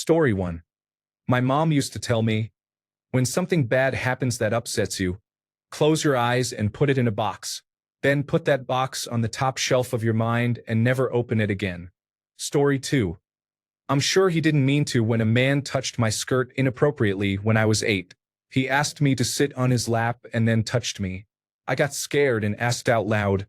Story 1. My mom used to tell me, when something bad happens that upsets you, close your eyes and put it in a box. Then put that box on the top shelf of your mind and never open it again. Story 2. I'm sure he didn't mean to when a man touched my skirt inappropriately when I was 8. He asked me to sit on his lap and then touched me. I got scared and asked out loud,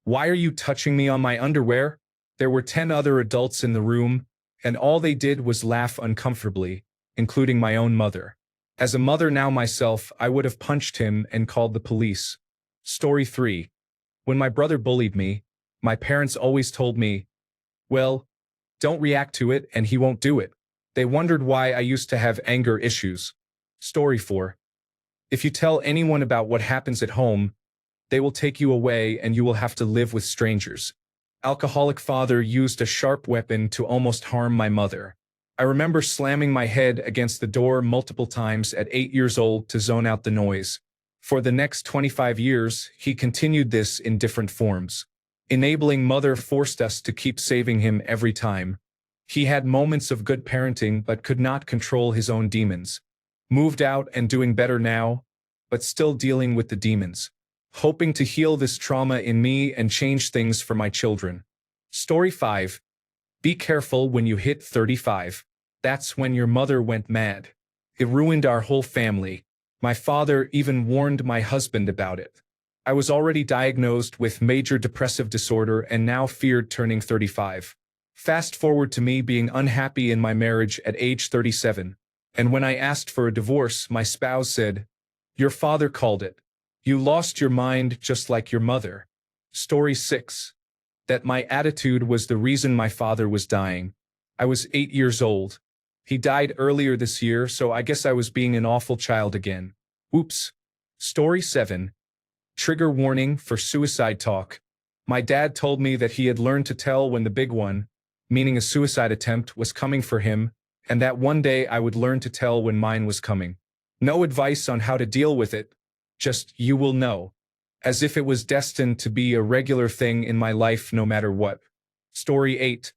"Why are you touching me on my underwear?" There were 10 other adults in the room, and all they did was laugh uncomfortably, including my own mother. As a mother now myself, I would have punched him and called the police. Story 3. When my brother bullied me, my parents always told me, "Well, don't react to it and he won't do it." They wondered why I used to have anger issues. Story 4. If you tell anyone about what happens at home, they will take you away and you will have to live with strangers. Alcoholic father used a sharp weapon to almost harm my mother. I remember slamming my head against the door multiple times at 8 years old to zone out the noise. For the next 25 years, he continued this in different forms. Enabling mother forced us to keep saving him every time. He had moments of good parenting but could not control his own demons. Moved out and doing better now, but still dealing with the demons. Hoping to heal this trauma in me and change things for my children. Story 5. Be careful when you hit 35. That's when your mother went mad. It ruined our whole family. My father even warned my husband about it. I was already diagnosed with major depressive disorder and now feared turning 35. Fast forward to me being unhappy in my marriage at age 37. And when I asked for a divorce, my spouse said, "Your father called it. You lost your mind just like your mother." Story 6. That my attitude was the reason my father was dying. I was 8 years old. He died earlier this year, so I guess I was being an awful child again. Oops. Story 7. Trigger warning for suicide talk. My dad told me that he had learned to tell when the big one, meaning a suicide attempt, was coming for him, and that one day I would learn to tell when mine was coming. No advice on how to deal with it. Just, you will know. As if it was destined to be a regular thing in my life no matter what. Story 8.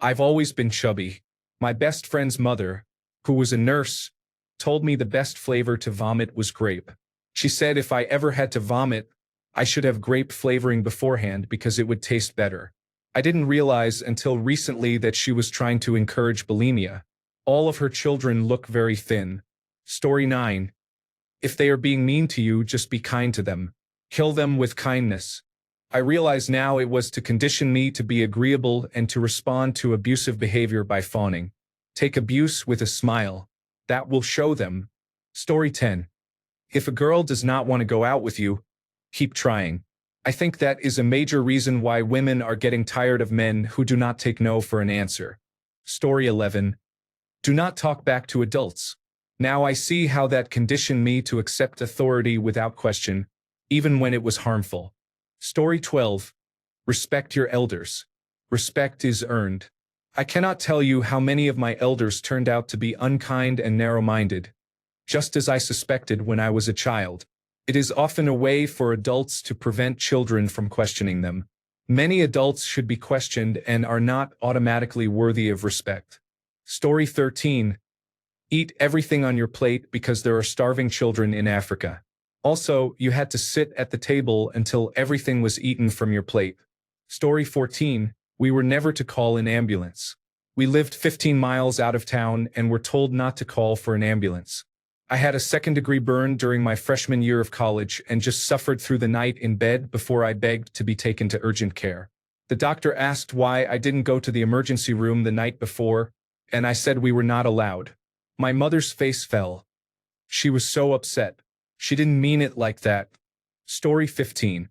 I've always been chubby. My best friend's mother, who was a nurse, told me the best flavor to vomit was grape. She said if I ever had to vomit, I should have grape flavoring beforehand because it would taste better. I didn't realize until recently that she was trying to encourage bulimia. All of her children look very thin. Story 9. If they are being mean to you, just be kind to them. Kill them with kindness. I realize now it was to condition me to be agreeable and to respond to abusive behavior by fawning. Take abuse with a smile. That will show them. Story 10. If a girl does not want to go out with you, keep trying. I think that is a major reason why women are getting tired of men who do not take no for an answer. Story 11. Do not talk back to adults. Now I see how that conditioned me to accept authority without question, even when it was harmful. Story 12. Respect your elders. Respect is earned. I cannot tell you how many of my elders turned out to be unkind and narrow-minded, just as I suspected when I was a child. It is often a way for adults to prevent children from questioning them. Many adults should be questioned and are not automatically worthy of respect. Story 13. Eat everything on your plate because there are starving children in Africa. Also, you had to sit at the table until everything was eaten from your plate. Story 14. We were never to call an ambulance. We lived 15 miles out of town and were told not to call for an ambulance. I had a second-degree burn during my freshman year of college and just suffered through the night in bed before I begged to be taken to urgent care. The doctor asked why I didn't go to the emergency room the night before, and I said we were not allowed. My mother's face fell. She was so upset. She didn't mean it like that. Story 15.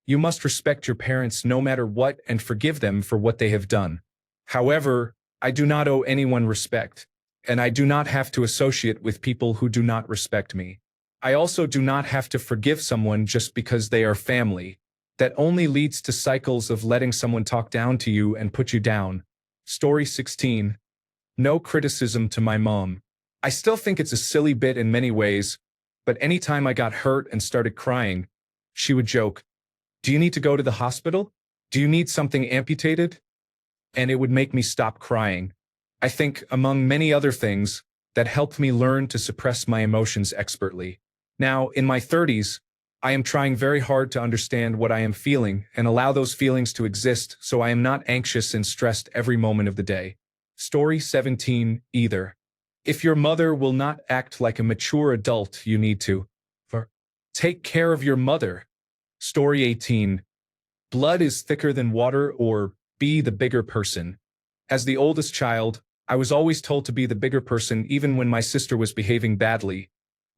You must respect your parents no matter what and forgive them for what they have done. However, I do not owe anyone respect, and I do not have to associate with people who do not respect me. I also do not have to forgive someone just because they are family. That only leads to cycles of letting someone talk down to you and put you down. Story 16. No criticism to my mom. I still think it's a silly bit in many ways, but anytime I got hurt and started crying, she would joke, "Do you need to go to the hospital? Do you need something amputated?" And it would make me stop crying. I think, among many other things, that helped me learn to suppress my emotions expertly. Now, in my 30s, I am trying very hard to understand what I am feeling and allow those feelings to exist so I am not anxious and stressed every moment of the day. Story 17, either. If your mother will not act like a mature adult, you need to. For take care of your mother. Story 18. Blood is thicker than water, or be the bigger person. As the oldest child, I was always told to be the bigger person even when my sister was behaving badly,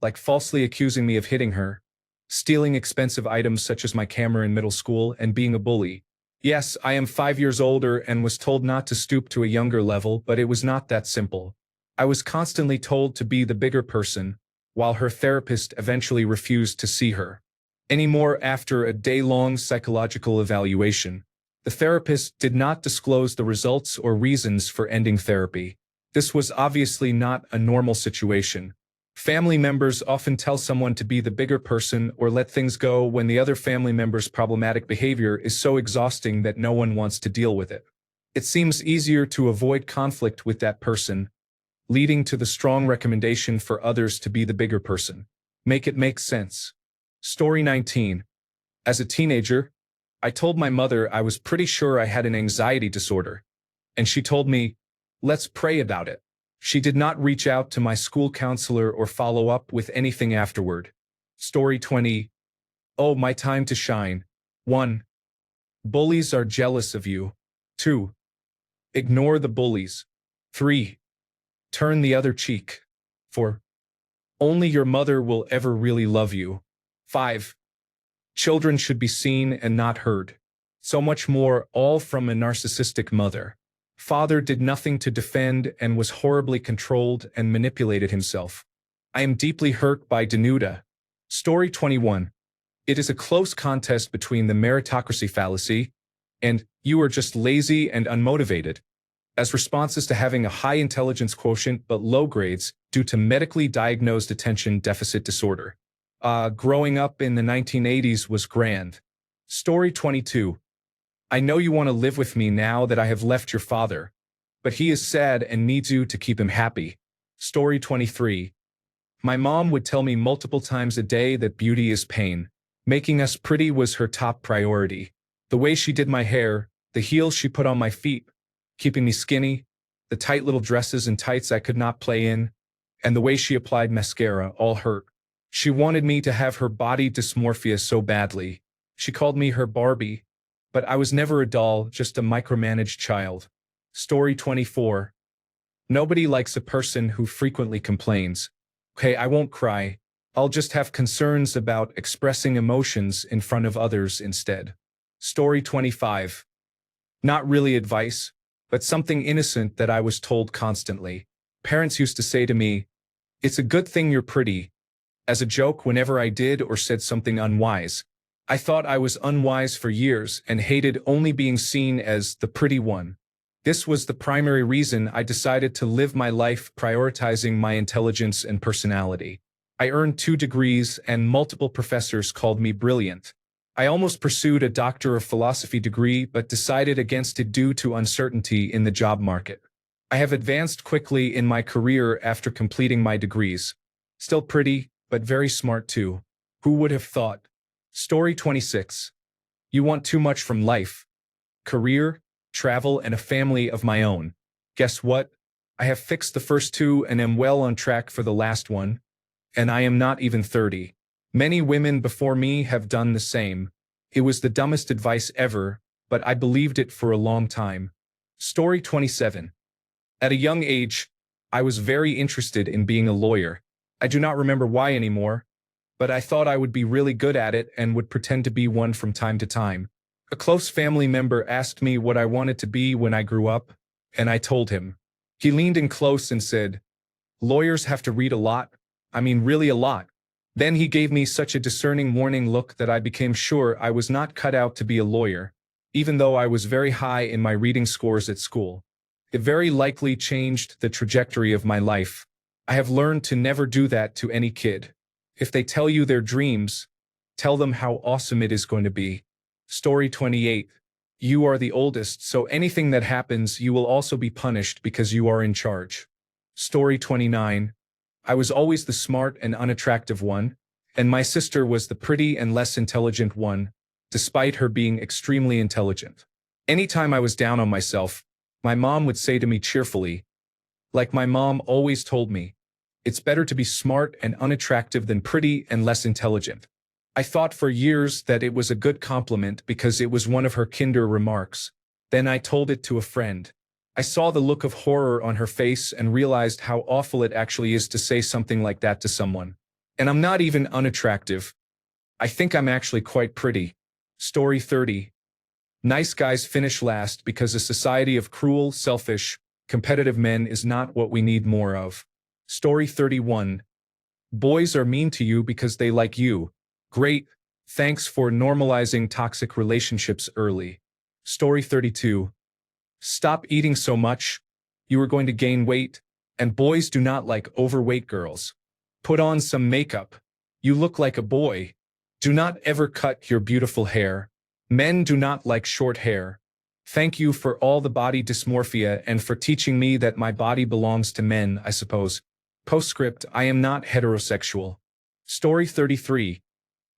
like falsely accusing me of hitting her, stealing expensive items such as my camera in middle school, and being a bully. Yes, I am 5 years older and was told not to stoop to a younger level, but it was not that simple. I was constantly told to be the bigger person, while her therapist eventually refused to see her anymore after a day-long psychological evaluation. The therapist did not disclose the results or reasons for ending therapy. This was obviously not a normal situation. Family members often tell someone to be the bigger person or let things go when the other family member's problematic behavior is so exhausting that no one wants to deal with it. It seems easier to avoid conflict with that person, leading to the strong recommendation for others to be the bigger person. Make it make sense. Story 19. As a teenager, I told my mother I was pretty sure I had an anxiety disorder, and she told me, let's pray about it. She did not reach out to my school counselor or follow up with anything afterward. Story 20. Oh, my time to shine. 1. Bullies are jealous of you. 2. Ignore the bullies. 3. Turn the other cheek. 4. Only your mother will ever really love you. 5. Children should be seen and not heard. So much more, all from a narcissistic mother. Father did nothing to defend and was horribly controlled and manipulated himself. I am deeply hurt by Denuda. Story 21. It is a close contest between the meritocracy fallacy and you are just lazy and unmotivated, as responses to having a high intelligence quotient but low grades due to medically diagnosed attention deficit disorder. Growing up in the 1980s was grand. Story 22. I know you want to live with me now that I have left your father, but he is sad and needs you to keep him happy. Story 23. My mom would tell me multiple times a day that beauty is pain. Making us pretty was her top priority. The way she did my hair, the heels she put on my feet, keeping me skinny, the tight little dresses and tights I could not play in, and the way she applied mascara all hurt. She wanted me to have her body dysmorphia so badly. She called me her Barbie, but I was never a doll, just a micromanaged child. Story 24. Nobody likes a person who frequently complains. Okay, I won't cry. I'll just have concerns about expressing emotions in front of others instead. Story 25. Not really advice, but something innocent that I was told constantly. Parents used to say to me, "It's a good thing you're pretty," as a joke whenever I did or said something unwise. I thought I was unwise for years and hated only being seen as the pretty one. This was the primary reason I decided to live my life prioritizing my intelligence and personality. I earned 2 degrees and multiple professors called me brilliant. I almost pursued a Doctor of Philosophy degree but decided against it due to uncertainty in the job market. I have advanced quickly in my career after completing my degrees. Still pretty, but very smart too. Who would have thought? Story 26. You want too much from life. Career, travel, and a family of my own. Guess what? I have fixed the first 2 and am well on track for the last one. And I am not even 30. Many women before me have done the same. It was the dumbest advice ever, but I believed it for a long time. Story 27. At a young age, I was very interested in being a lawyer. I do not remember why anymore, but I thought I would be really good at it and would pretend to be one from time to time. A close family member asked me what I wanted to be when I grew up, and I told him. He leaned in close and said, "Lawyers have to read a lot. I mean, really a lot." Then he gave me such a discerning warning look that I became sure I was not cut out to be a lawyer, even though I was very high in my reading scores at school. It very likely changed the trajectory of my life. I have learned to never do that to any kid. If they tell you their dreams, tell them how awesome it is going to be. Story 28. You are the oldest, so anything that happens, you will also be punished because you are in charge. Story 29. I was always the smart and unattractive one, and my sister was the pretty and less intelligent one, despite her being extremely intelligent. Anytime I was down on myself, my mom would say to me cheerfully, like my mom always told me, it's better to be smart and unattractive than pretty and less intelligent. I thought for years that it was a good compliment because it was one of her kinder remarks. Then I told it to a friend. I saw the look of horror on her face and realized how awful it actually is to say something like that to someone. And I'm not even unattractive. I think I'm actually quite pretty. Story 30. Nice guys finish last because a society of cruel, selfish, competitive men is not what we need more of. Story 31. Boys are mean to you because they like you. Great, thanks for normalizing toxic relationships early. Story 32. Stop eating so much. You are going to gain weight, and boys do not like overweight girls. Put on some makeup. You look like a boy. Do not ever cut your beautiful hair. Men do not like short hair. Thank you for all the body dysmorphia and for teaching me that my body belongs to men, I suppose. Postscript, I am not heterosexual. Story 33.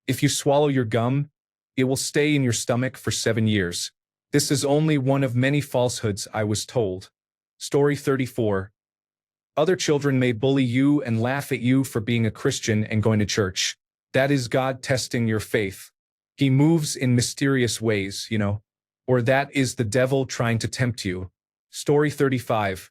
If you swallow your gum, it will stay in your stomach for 7 years. This is only one of many falsehoods I was told. Story 34. Other children may bully you and laugh at you for being a Christian and going to church. That is God testing your faith. He moves in mysterious ways, you know. Or that is the devil trying to tempt you. Story 35.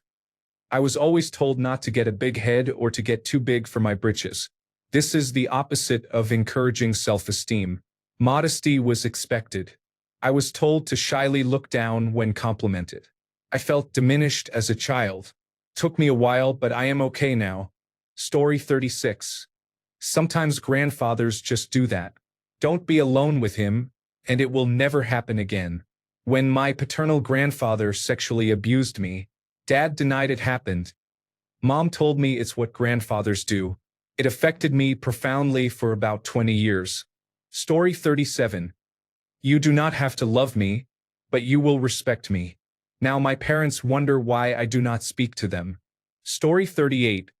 I was always told not to get a big head or to get too big for my britches. This is the opposite of encouraging self-esteem. Modesty was expected. I was told to shyly look down when complimented. I felt diminished as a child. Took me a while, but I am okay now. Story 36. Sometimes grandfathers just do that. Don't be alone with him, and it will never happen again. When my paternal grandfather sexually abused me, Dad denied it happened. Mom told me it's what grandfathers do. It affected me profoundly for about 20 years. Story 37. You do not have to love me, but you will respect me. Now my parents wonder why I do not speak to them. Story 38.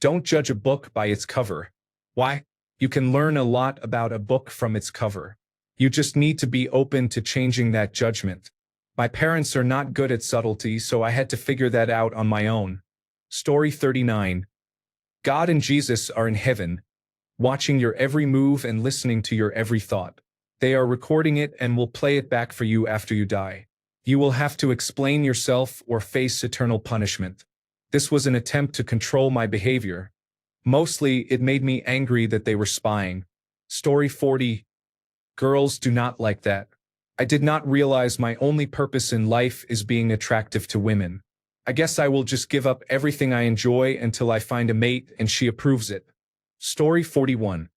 Don't judge a book by its cover. Why? You can learn a lot about a book from its cover. You just need to be open to changing that judgment. My parents are not good at subtlety, so I had to figure that out on my own. Story 39. God and Jesus are in heaven, watching your every move and listening to your every thought. They are recording it and will play it back for you after you die. You will have to explain yourself or face eternal punishment. This was an attempt to control my behavior. Mostly, it made me angry that they were spying. Story 40. Girls do not like that. I did not realize my only purpose in life is being attractive to women. I guess I will just give up everything I enjoy until I find a mate and she approves it. Story 41.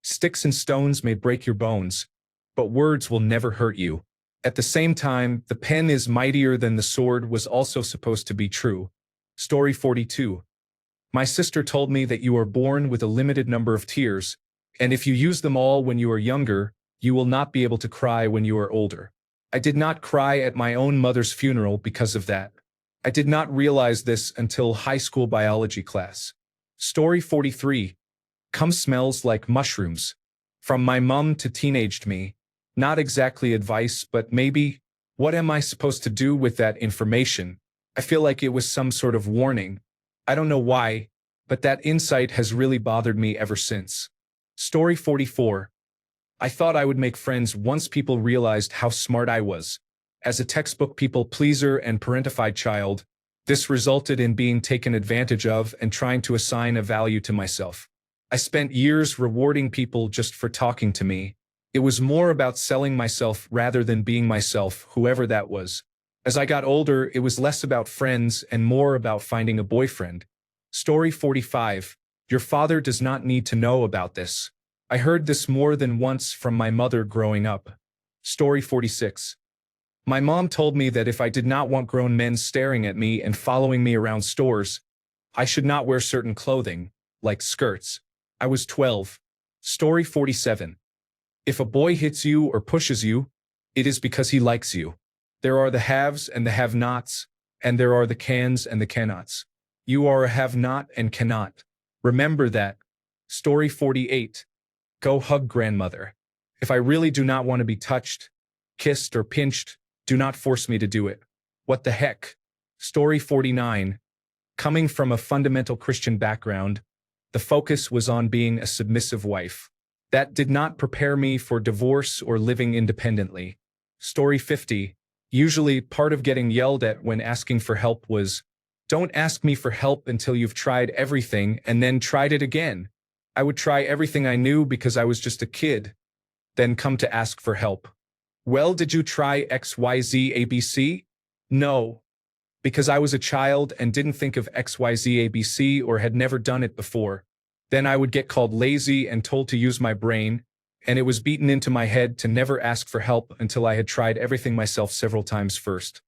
Sticks and stones may break your bones, but words will never hurt you. At the same time, the pen is mightier than the sword was also supposed to be true. Story 42. My sister told me that you are born with a limited number of tears, and if you use them all when you are younger, you will not be able to cry when you are older. I did not cry at my own mother's funeral because of that. I did not realize this until high school biology class. Story 43. Cum smells like mushrooms. From my mum to teenaged me. Not exactly advice, but maybe. What am I supposed to do with that information? I feel like it was some sort of warning. I don't know why, but that insight has really bothered me ever since. Story 44. I thought I would make friends once people realized how smart I was. As a textbook people-pleaser and parentified child, this resulted in being taken advantage of and trying to assign a value to myself. I spent years rewarding people just for talking to me. It was more about selling myself rather than being myself, whoever that was. As I got older, it was less about friends and more about finding a boyfriend. Story 45. Your father does not need to know about this. I heard this more than once from my mother growing up. Story 46. My mom told me that if I did not want grown men staring at me and following me around stores, I should not wear certain clothing, like skirts. I was 12. Story 47. If a boy hits you or pushes you, It is because he likes you. There are the haves and the have-nots, and there are the cans and the cannots. You are a have-not and cannot. Remember that. Story 48. Go hug grandmother. If I really do not want to be touched, kissed, or pinched, do not force me to do it. What the heck? Story 49. Coming from a fundamental Christian background, the focus was on being a submissive wife. That did not prepare me for divorce or living independently. Story 50. Usually, part of getting yelled at when asking for help was, "Don't ask me for help until you've tried everything and then tried it again." I would try everything I knew because I was just a kid, then come to ask for help. "Well, did you try XYZ ABC? No. Because I was a child and didn't think of XYZ ABC or had never done it before. Then I would get called lazy and told to use my brain, and it was beaten into my head to never ask for help until I had tried everything myself several times first.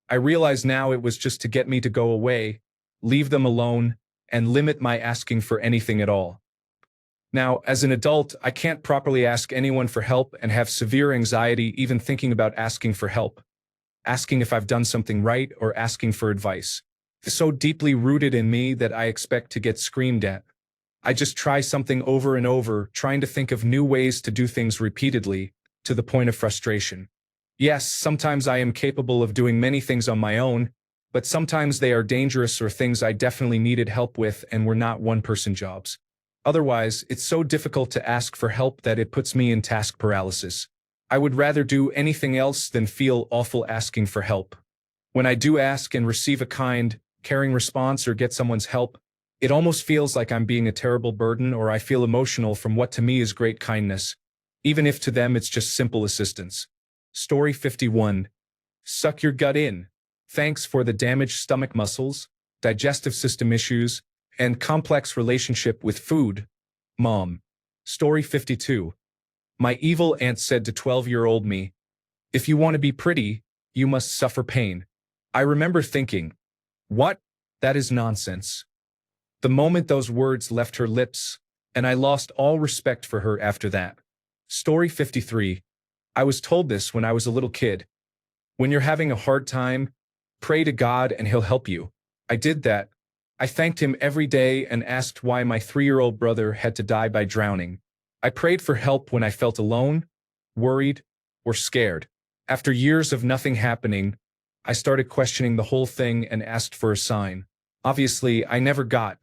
I realize now it was just to get me to go away, leave them alone, and limit my asking for anything at all. Now, as an adult, I can't properly ask anyone for help and have severe anxiety even thinking about asking for help. Asking if I've done something right or asking for advice. It's so deeply rooted in me that I expect to get screamed at. I just try something over and over, trying to think of new ways to do things repeatedly, to the point of frustration. Yes, sometimes I am capable of doing many things on my own, but sometimes they are dangerous or things I definitely needed help with and were not one-person jobs. Otherwise, it's so difficult to ask for help that it puts me in task paralysis. I would rather do anything else than feel awful asking for help. When I do ask and receive a kind, caring response or get someone's help, it almost feels like I'm being a terrible burden or I feel emotional from what to me is great kindness, even if to them it's just simple assistance. Story 51. Suck your gut in. Thanks for the damaged stomach muscles, digestive system issues, and complex relationship with food, Mom. Story 52. My evil aunt said to 12-year-old me, "If you want to be pretty, you must suffer pain." I remember thinking, what? That is nonsense. The moment those words left her lips, and I lost all respect for her after that. Story 53. I was told this when I was a little kid. When you're having a hard time, pray to God and He'll help you. I did that. I thanked Him every day and asked why my 3-year-old brother had to die by drowning. I prayed for help when I felt alone, worried, or scared. After years of nothing happening, I started questioning the whole thing and asked for a sign. Obviously, I never got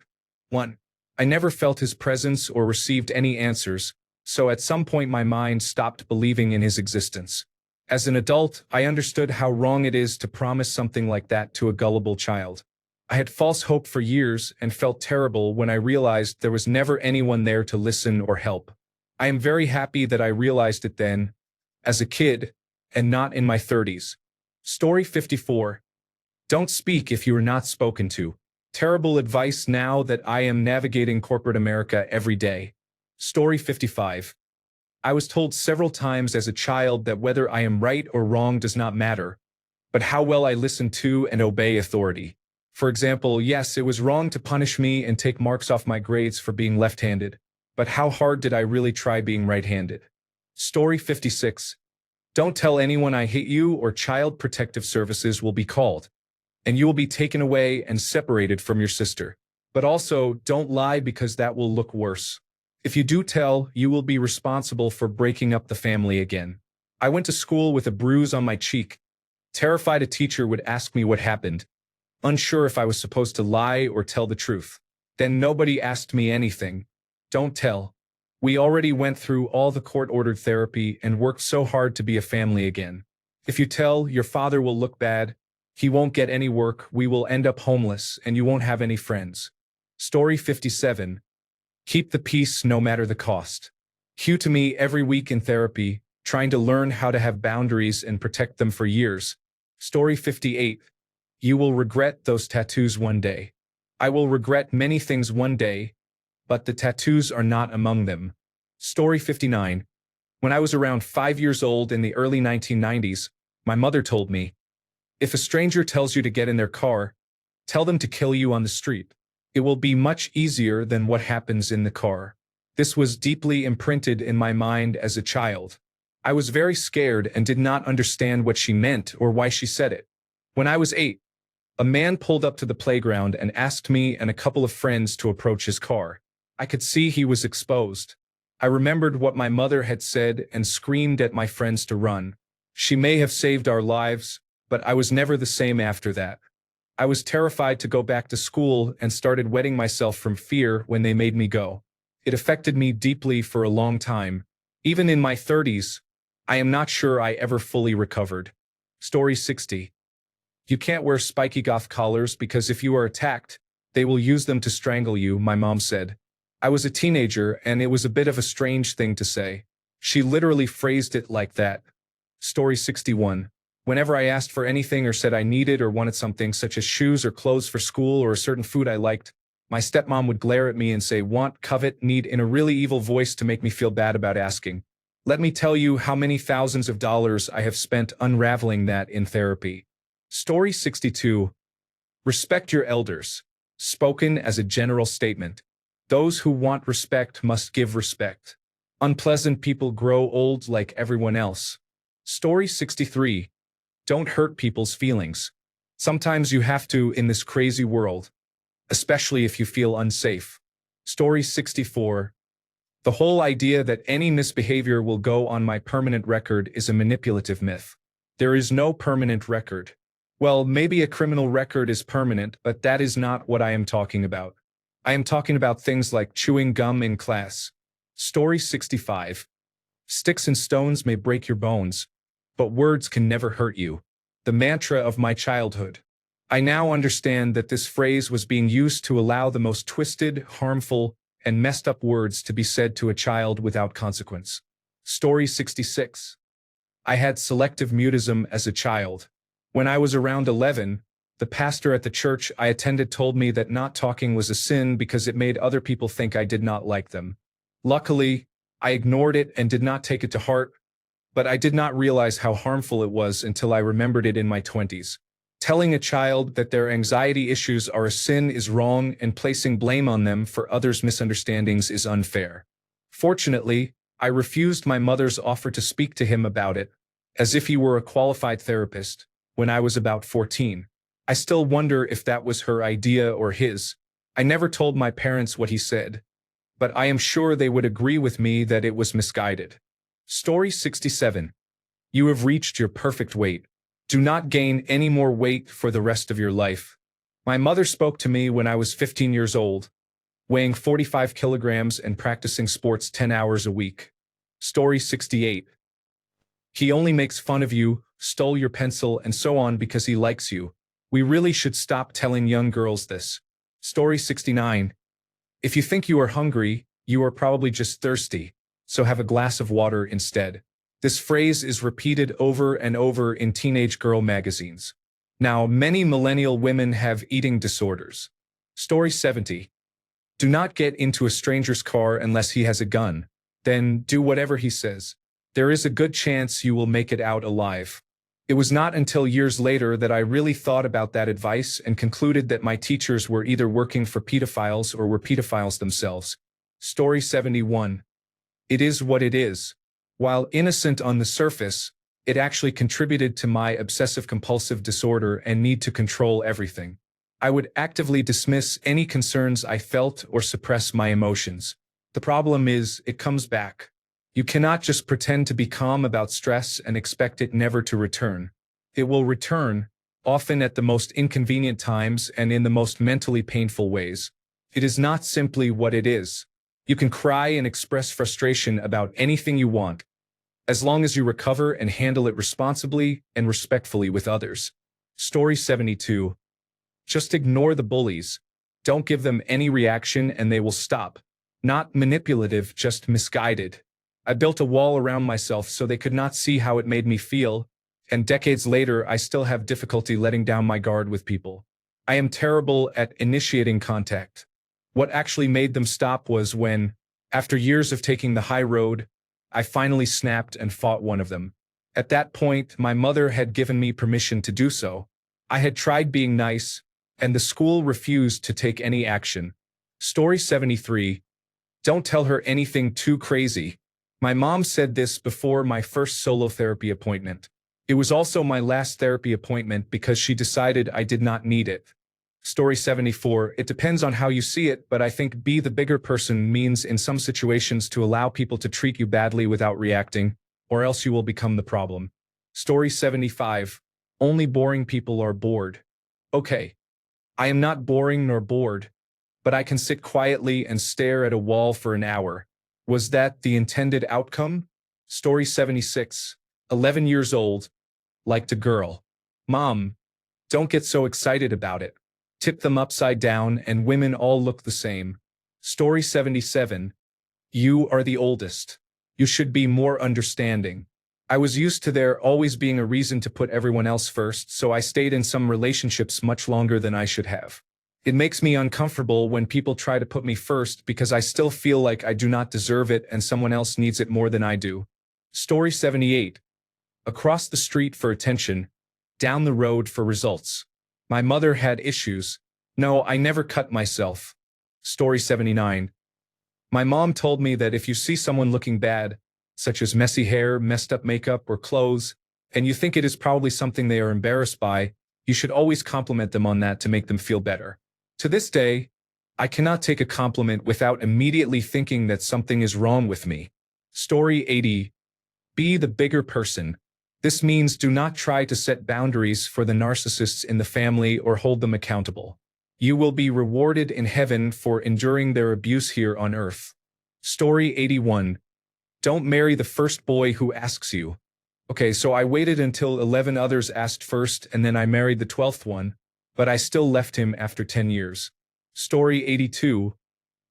one. I never felt His presence or received any answers, so at some point my mind stopped believing in His existence. As an adult, I understood how wrong it is to promise something like that to a gullible child. I had false hope for years and felt terrible when I realized there was never anyone there to listen or help. I am very happy that I realized it then, as a kid, and not in my 30s. Story 54. Don't speak if you are not spoken to. Terrible advice now that I am navigating corporate America every day. Story 55. I was told several times as a child that whether I am right or wrong does not matter, but how well I listen to and obey authority. For example, yes, it was wrong to punish me and take marks off my grades for being left-handed, but how hard did I really try being right-handed? Story 56. Don't tell anyone I hate you or Child Protective Services will be called, and you will be taken away and separated from your sister. But also, don't lie because that will look worse. If you do tell, you will be responsible for breaking up the family again. I went to school with a bruise on my cheek. Terrified a teacher would ask me what happened, unsure if I was supposed to lie or tell the truth. Then nobody asked me anything. Don't tell. We already went through all the court-ordered therapy and worked so hard to be a family again. If you tell, your father will look bad, he won't get any work, we will end up homeless, and you won't have any friends. Story 57. Keep the peace no matter the cost. Cue to me every week in therapy, trying to learn how to have boundaries and protect them for years. Story 58. You will regret those tattoos one day. I will regret many things one day, but the tattoos are not among them. Story 59. When I was around 5 years old in the early 1990s, my mother told me, if a stranger tells you to get in their car, tell them to kill you on the street. It will be much easier than what happens in the car. This was deeply imprinted in my mind as a child. I was very scared and did not understand what she meant or why she said it. When I was 8, a man pulled up to the playground and asked me and a couple of friends to approach his car. I could see he was exposed. I remembered what my mother had said and screamed at my friends to run. She may have saved our lives, but I was never the same after that. I was terrified to go back to school and started wetting myself from fear when they made me go. It affected me deeply for a long time. Even in my 30s, I am not sure I ever fully recovered. Story 60. You can't wear spiky goth collars because if you are attacked, they will use them to strangle you, my mom said. I was a teenager and it was a bit of a strange thing to say. She literally phrased it like that. Story 61. Whenever I asked for anything or said I needed or wanted something such as shoes or clothes for school or a certain food I liked, my stepmom would glare at me and say want, covet, need in a really evil voice to make me feel bad about asking. Let me tell you how many thousands of dollars I have spent unraveling that in therapy. Story 62. Respect your elders. Spoken as a general statement. Those who want respect must give respect. Unpleasant people grow old like everyone else. Story 63. Don't hurt people's feelings. Sometimes you have to in this crazy world, especially if you feel unsafe. Story 64. The whole idea that any misbehavior will go on my permanent record is a manipulative myth. There is no permanent record. Well, maybe a criminal record is permanent, but that is not what I am talking about. I am talking about things like chewing gum in class. Story 65. Sticks and stones may break your bones, but words can never hurt you. The mantra of my childhood. I now understand that this phrase was being used to allow the most twisted, harmful, and messed up words to be said to a child without consequence. Story 66. I had selective mutism as a child. When I was around 11, the pastor at the church I attended told me that not talking was a sin because it made other people think I did not like them. Luckily, I ignored it and did not take it to heart, but I did not realize how harmful it was until I remembered it in my 20s. Telling a child that their anxiety issues are a sin is wrong and placing blame on them for others' misunderstandings is unfair. Fortunately, I refused my mother's offer to speak to him about it, as if he were a qualified therapist, when I was about 14. I still wonder if that was her idea or his. I never told my parents what he said, but I am sure they would agree with me that it was misguided. Story 67. You have reached your perfect weight. Do not gain any more weight for the rest of your life. My mother spoke to me when I was 15 years old, weighing 45 kilograms and practicing sports 10 hours a week. Story 68. He only makes fun of you, stole your pencil, and so on because he likes you. We really should stop telling young girls this. Story 69. If you think you are hungry, you are probably just thirsty, so have a glass of water instead. This phrase is repeated over and over in teenage girl magazines. Now, many millennial women have eating disorders. Story 70. Do not get into a stranger's car unless he has a gun. Then do whatever he says. There is a good chance you will make it out alive. It was not until years later that I really thought about that advice and concluded that my teachers were either working for pedophiles or were pedophiles themselves. Story 71. It is what it is. While innocent on the surface, it actually contributed to my obsessive-compulsive disorder and need to control everything. I would actively dismiss any concerns I felt or suppress my emotions. The problem is, it comes back. You cannot just pretend to be calm about stress and expect it never to return. It will return, often at the most inconvenient times and in the most mentally painful ways. It is not simply what it is. You can cry and express frustration about anything you want, as long as you recover and handle it responsibly and respectfully with others. Story 72. Just ignore the bullies. Don't give them any reaction and they will stop. Not manipulative, just misguided. I built a wall around myself so they could not see how it made me feel, and decades later I still have difficulty letting down my guard with people. I am terrible at initiating contact. What actually made them stop was when, after years of taking the high road, I finally snapped and fought one of them. At that point, my mother had given me permission to do so. I had tried being nice, and the school refused to take any action. Story 73. Don't tell her anything too crazy. My mom said this before my first solo therapy appointment. It was also my last therapy appointment because she decided I did not need it. Story 74. It depends on how you see it, but I think be the bigger person means in some situations to allow people to treat you badly without reacting, or else you will become the problem. Story 75. Only boring people are bored. Okay. I am not boring nor bored, but I can sit quietly and stare at a wall for an hour. Was that the intended outcome? Story 76. 11 years old. Liked a girl. Mom, don't get so excited about it. Tip them upside down and women all look the same. Story 77. You are the oldest. You should be more understanding. I was used to there always being a reason to put everyone else first, so I stayed in some relationships much longer than I should have. It makes me uncomfortable when people try to put me first because I still feel like I do not deserve it and someone else needs it more than I do. Story 78. Across the street for attention, down the road for results. My mother had issues. No, I never cut myself. Story 79. My mom told me that if you see someone looking bad, such as messy hair, messed up makeup, or clothes, and you think it is probably something they are embarrassed by, you should always compliment them on that to make them feel better. To this day, I cannot take a compliment without immediately thinking that something is wrong with me. Story 80. Be the bigger person. This means do not try to set boundaries for the narcissists in the family or hold them accountable. You will be rewarded in heaven for enduring their abuse here on earth. Story 81. Don't marry the first boy who asks you. Okay, so I waited until 11 others asked first and then I married the 12th one, but I still left him after 10 years. Story 82.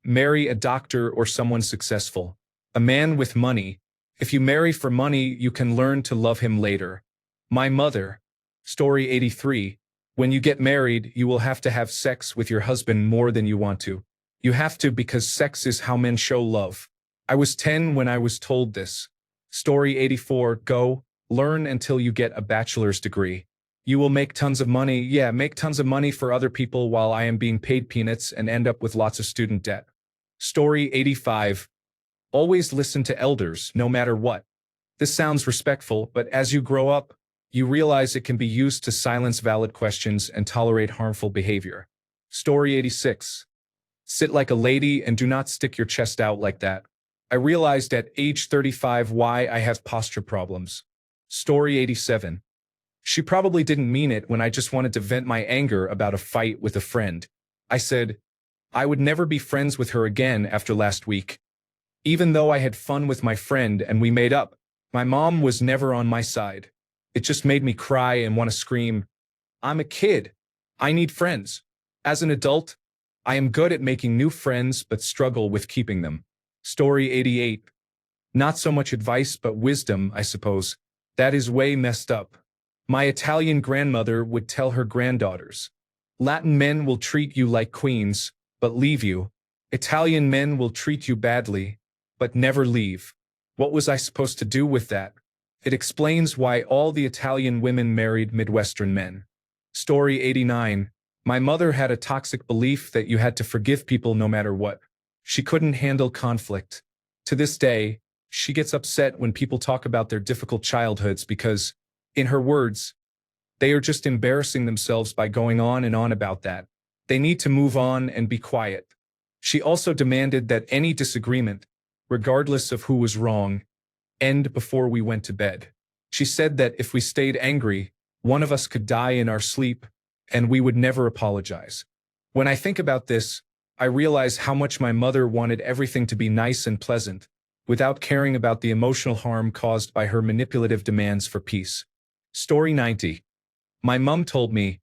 Marry a doctor or someone successful. A man with money. If you marry for money, you can learn to love him later. My mother. Story 83. When you get married, you will have to have sex with your husband more than you want to. You have to because sex is how men show love. I was 10 when I was told this. Story 84. Go, learn until you get a bachelor's degree. You will make tons of money. Yeah, make tons of money for other people while I am being paid peanuts and end up with lots of student debt. Story 85. Always listen to elders, no matter what. This sounds respectful, but as you grow up, you realize it can be used to silence valid questions and tolerate harmful behavior. Story 86. Sit like a lady and do not stick your chest out like that. I realized at age 35 why I have posture problems. Story 87. She probably didn't mean it when I just wanted to vent my anger about a fight with a friend. I said, I would never be friends with her again after last week. Even though I had fun with my friend and we made up, my mom was never on my side. It just made me cry and want to scream. I'm a kid. I need friends. As an adult, I am good at making new friends but struggle with keeping them. Story 88. Not so much advice but wisdom, I suppose. That is way messed up. My Italian grandmother would tell her granddaughters, Latin men will treat you like queens, but leave you. Italian men will treat you badly, but never leave. What was I supposed to do with that? It explains why all the Italian women married Midwestern men. Story 89. My mother had a toxic belief that you had to forgive people no matter what. She couldn't handle conflict. To this day, she gets upset when people talk about their difficult childhoods because, in her words, they are just embarrassing themselves by going on and on about that. They need to move on and be quiet. She also demanded that any disagreement, regardless of who was wrong, end before we went to bed. She said that if we stayed angry, one of us could die in our sleep, and we would never apologize. When I think about this, I realize how much my mother wanted everything to be nice and pleasant, without caring about the emotional harm caused by her manipulative demands for peace. Story 90. My mom told me,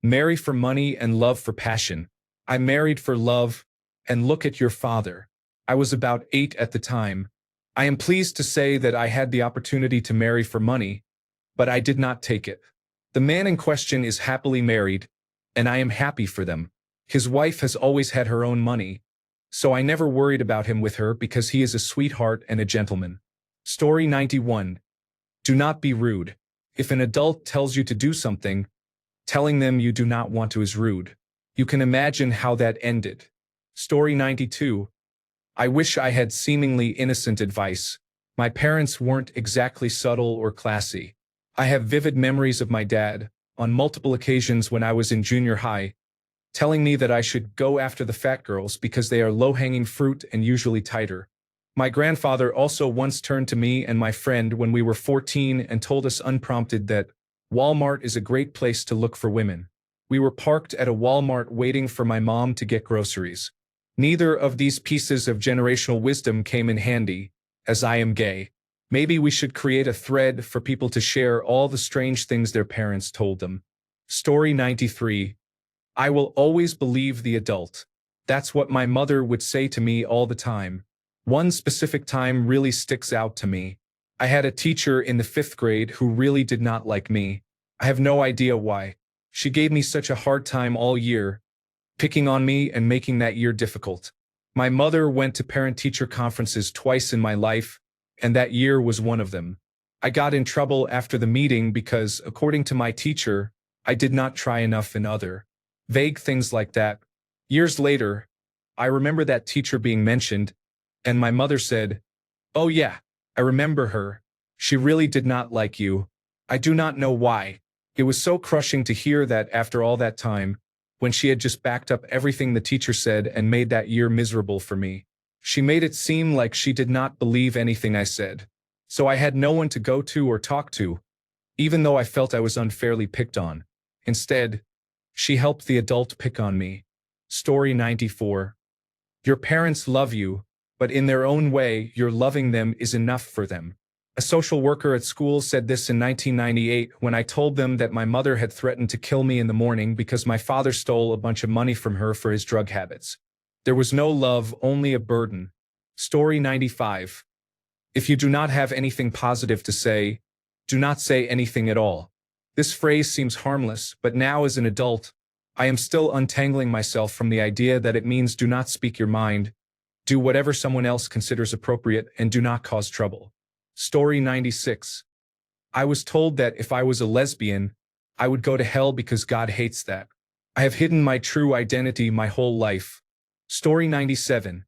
marry for money and love for passion. I married for love, and look at your father. I was about 8 at the time. I am pleased to say that I had the opportunity to marry for money, but I did not take it. The man in question is happily married, and I am happy for them. His wife has always had her own money, so I never worried about him with her because he is a sweetheart and a gentleman. Story 91. Do not be rude. If an adult tells you to do something, telling them you do not want to is rude. You can imagine how that ended. Story 92. I wish I had seemingly innocent advice, My parents weren't exactly subtle or classy. I have vivid memories of my dad, on multiple occasions when I was in junior high, telling me that I should go after the fat girls because they are low-hanging fruit and usually tighter. My grandfather also once turned to me and my friend when we were 14 and told us unprompted that Walmart is a great place to look for women. We were parked at a Walmart waiting for my mom to get groceries. Neither of these pieces of generational wisdom came in handy, as I am gay. Maybe we should create a thread for people to share all the strange things their parents told them. Story 93. I will always believe the adult. That's what my mother would say to me all the time. One specific time really sticks out to me. I had a teacher in the 5th grade who really did not like me. I have no idea why. She gave me such a hard time all year, picking on me and making that year difficult. My mother went to parent-teacher conferences twice in my life, and that year was one of them. I got in trouble after the meeting because, according to my teacher, I did not try enough in other vague things like that. Years later, I remember that teacher being mentioned, and my mother said, "Oh yeah, I remember her. She really did not like you. I do not know why." It was so crushing to hear that after all that time, when she had just backed up everything the teacher said and made that year miserable for me. She made it seem like she did not believe anything I said. So I had no one to go to or talk to, even though I felt I was unfairly picked on. Instead, she helped the adult pick on me. Story 94. Your parents love you, but in their own way, your loving them is enough for them. A social worker at school said this in 1998 when I told them that my mother had threatened to kill me in the morning because my father stole a bunch of money from her for his drug habits. There was no love, only a burden. Story 95. If you do not have anything positive to say, do not say anything at all. This phrase seems harmless, but now as an adult, I am still untangling myself from the idea that it means do not speak your mind, do whatever someone else considers appropriate, and do not cause trouble. Story 96. I was told that if I was a lesbian, I would go to hell because God hates that. I have hidden my true identity my whole life. Story 97.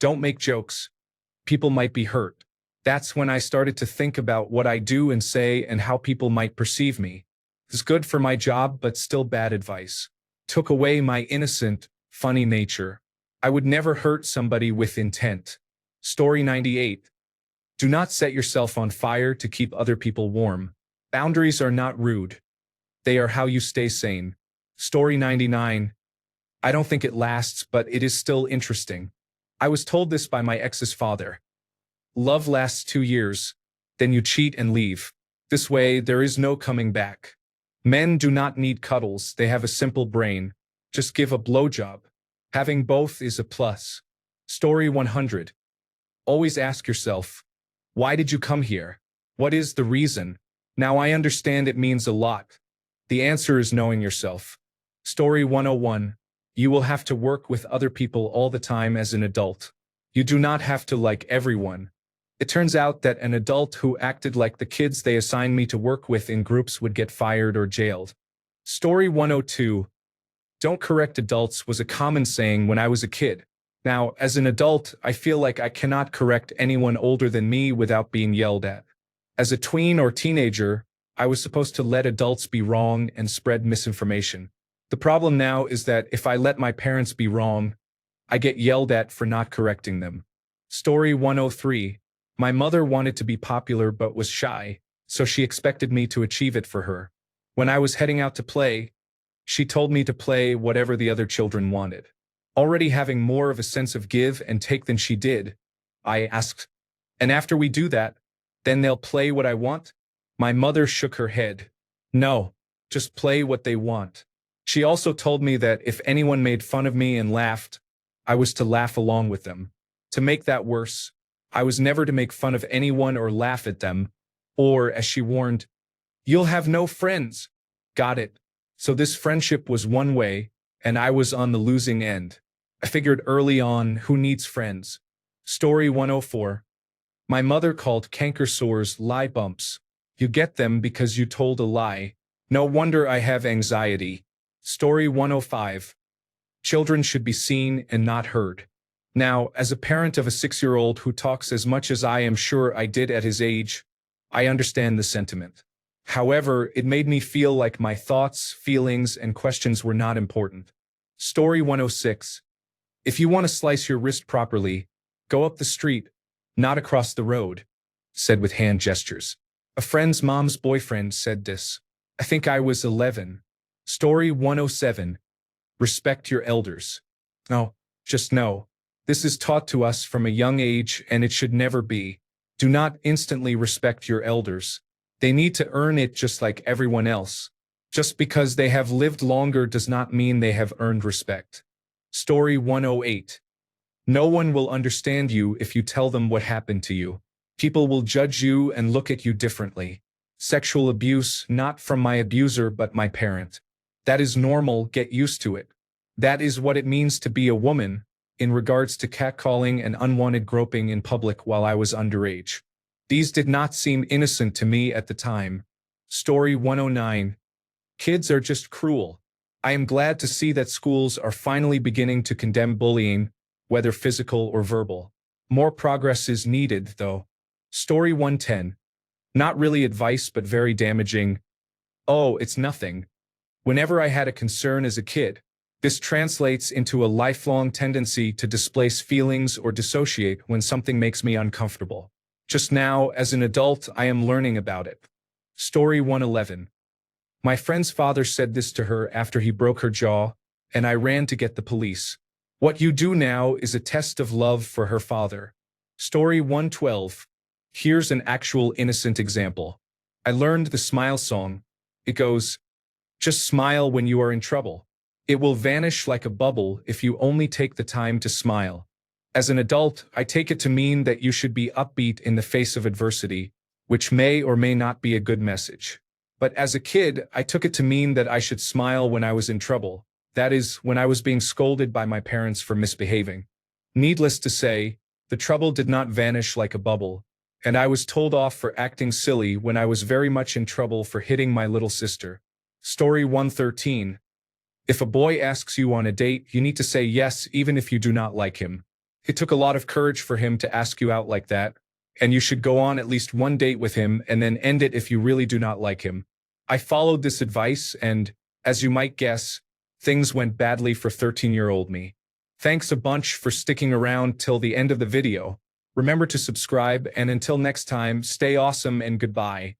Don't make jokes. People might be hurt. That's when I started to think about what I do and say and how people might perceive me. It's good for my job, but still bad advice. Took away my innocent, funny nature. I would never hurt somebody with intent. Story 98. Do not set yourself on fire to keep other people warm. Boundaries are not rude. They are how you stay sane. Story 99. I don't think it lasts, but it is still interesting. I was told this by my ex's father. Love lasts 2 years, then you cheat and leave. This way, there is no coming back. Men do not need cuddles, they have a simple brain. Just give a blowjob. Having both is a plus. Story 100. Always ask yourself, why did you come here? What is the reason? Now I understand it means a lot. The answer is knowing yourself. Story 101. You will have to work with other people all the time as an adult. You do not have to like everyone. It turns out that an adult who acted like the kids they assigned me to work with in groups would get fired or jailed. Story 102. Don't correct adults was a common saying when I was a kid. Now, as an adult, I feel like I cannot correct anyone older than me without being yelled at. As a tween or teenager, I was supposed to let adults be wrong and spread misinformation. The problem now is that if I let my parents be wrong, I get yelled at for not correcting them. Story 103. My mother wanted to be popular but was shy, so she expected me to achieve it for her. When I was heading out to play, she told me to play whatever the other children wanted. Already having more of a sense of give and take than she did, I asked, "And after we do that, then they'll play what I want?" My mother shook her head. "No, just play what they want." She also told me that if anyone made fun of me and laughed, I was to laugh along with them. To make that worse, I was never to make fun of anyone or laugh at them, or, as she warned, "You'll have no friends." Got it. So this friendship was one way, and I was on the losing end. I figured early on, who needs friends? Story 104. My mother called canker sores lie bumps. You get them because you told a lie. No wonder I have anxiety. Story 105. Children should be seen and not heard. Now, as a parent of a 6-year-old who talks as much as I am sure I did at his age, I understand the sentiment. However, it made me feel like my thoughts, feelings, and questions were not important. Story 106. If you want to slice your wrist properly, go up the street, not across the road, said with hand gestures. A friend's mom's boyfriend said this. I think I was 11. Story 107. Respect your elders. No, just know. This is taught to us from a young age and it should never be. Do not instantly respect your elders. They need to earn it just like everyone else. Just because they have lived longer does not mean they have earned respect. Story 108. No one will understand you if you tell them what happened to you. People will judge you and look at you differently. Sexual abuse, not from my abuser but my parent. That is normal, get used to it. That is what it means to be a woman, in regards to catcalling and unwanted groping in public while I was underage. These did not seem innocent to me at the time. Story 109. Kids are just cruel. I am glad to see that schools are finally beginning to condemn bullying, whether physical or verbal. More progress is needed, though. Story 110. Not really advice but very damaging. Oh, it's nothing. Whenever I had a concern as a kid, this translates into a lifelong tendency to displace feelings or dissociate when something makes me uncomfortable. Just now, as an adult, I am learning about it. Story 111. My friend's father said this to her after he broke her jaw, and I ran to get the police. What you do now is a test of love for her father. Story 112. Here's an actual innocent example. I learned the smile song. It goes, just smile when you are in trouble. It will vanish like a bubble if you only take the time to smile. As an adult, I take it to mean that you should be upbeat in the face of adversity, which may or may not be a good message. But as a kid, I took it to mean that I should smile when I was in trouble. That is, when I was being scolded by my parents for misbehaving. Needless to say, the trouble did not vanish like a bubble, and I was told off for acting silly when I was very much in trouble for hitting my little sister. Story 113. If a boy asks you on a date, you need to say yes even if you do not like him. It took a lot of courage for him to ask you out like that, and you should go on at least one date with him and then end it if you really do not like him. I followed this advice and, as you might guess, things went badly for 13-year-old me. Thanks a bunch for sticking around till the end of the video. Remember to subscribe and until next time, stay awesome and goodbye.